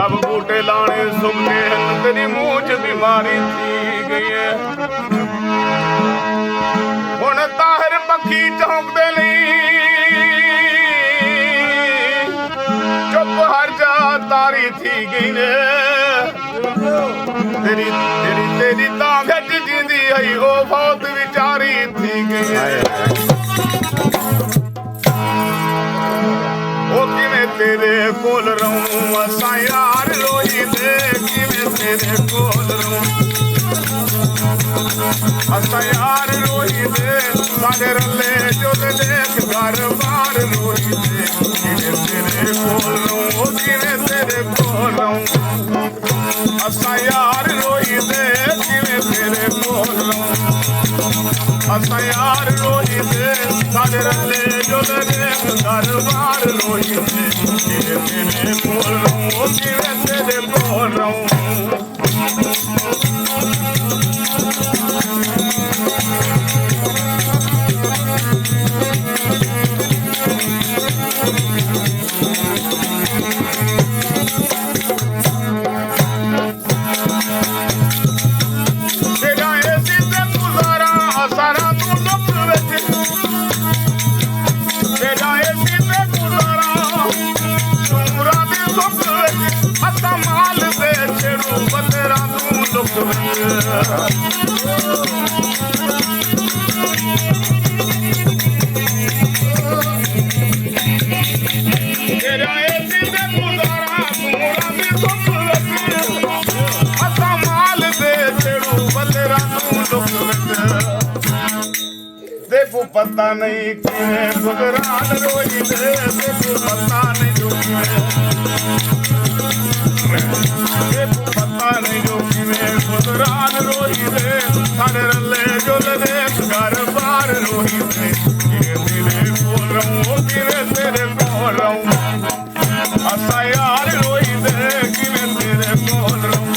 सब बूटे लाने सुखते हैं तेरी मूंछ बीमारी थी गई है हुण ताहिर पखी चौंकदे नहीं चुप हर जा तारी थी गई ने तेरी तेरी तेरी तां खिच जींदी आई ओ बहुत विचारी थी गई है ओ किवें तेरे कोल रहूं असां यार रोही दे किवें तेरे कोल रहूं असां यार रोही दे साडे रले जुल देख घर बार रोही दे किवें तेरे कोल रहूं किवें तेरे कोल रहूं असां यार रोही दे किवें तेरे कोल रहूं असां यार रोही दे साडे रले जुल देख घर बार रोही दे किवें तेरे कोल रहूं किवें तेरे कोल रहूं देखो पता नहीं किवें गुजरान रोई दे देखो पता नहीं जो देखो पता नहीं जो किवें गुजरान रोई दे साडे रले जुल देख घर बार रोई दे किवें तेरे कोल रहूं किवें तेरे कोल रहूं असां यार रोई दे किवें तेरे कोल रहूं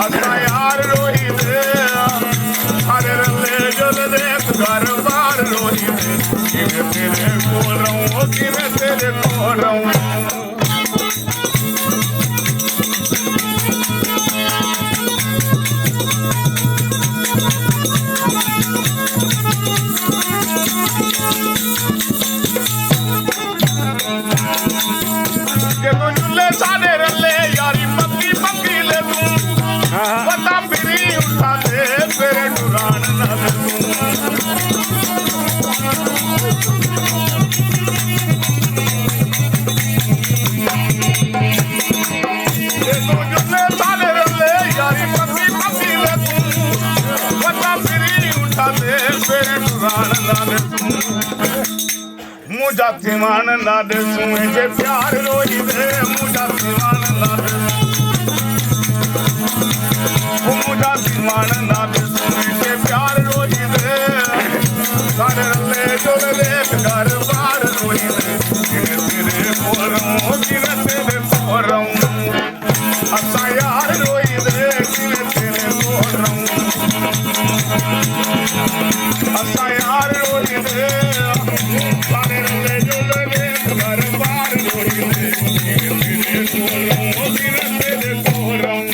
असां यार रोई दे साडे रले जुल देख घर बार रोई दे किवें तेरे कोल रहूं किवें तेरे कोल रहूं साडे रले यारी पक्की पक्की ले तू पता फिरी उठा दे तेरे डुरान ना दे तू जुले साडे रले यारी पक्की पक्की ले तू पता फिरी उठा दे तेरे डुरान ना दे मुझा दीवान ना दे सुए जे प्यार रोई दे मुझा दीवान ना दे मुझा दीवान ना दे सुए जे प्यार रोई दे साडे रले जुल देख घर बार रोई दे किवें तेरे कोल रहूं किवें तेरे कोल रहूं असां यार रोई दे किवें तेरे कोल रहूं असां यार रोई दे साडे रले जुल देख घर बार रोई दे किवें तेरे कोल रहूं किवें तेरे कोल रहूं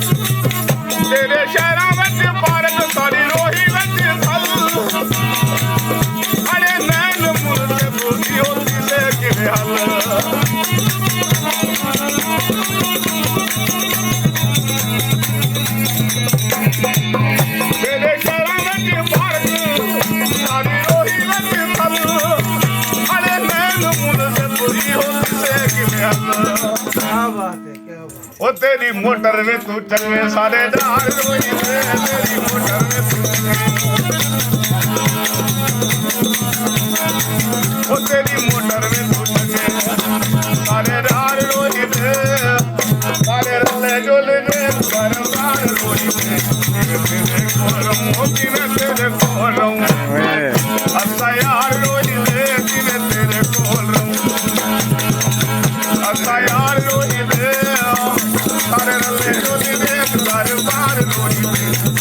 तेरे शहरां विच पारक साडी रोही विच फल अरे नैन मुल ते बुझी होती से किवें हल तेरे शहरां विच पारक साडी रोही विच फल अरे नैन मुल ते बुझी होती से किवें हल क्या बात है क्या बात ओ तेरी मोटर में तू चले सारे डार रोई दे तेरी मोटर में तू ओ तेरी मोटर में तू चले सारे डार रोई दे सारे रले जुल दे घर बार रोई दे तेरे कोल रहूं किवें तेरे कोल रहूं असां यार रोई दे किवें तेरे कोल रहूं ਵੇ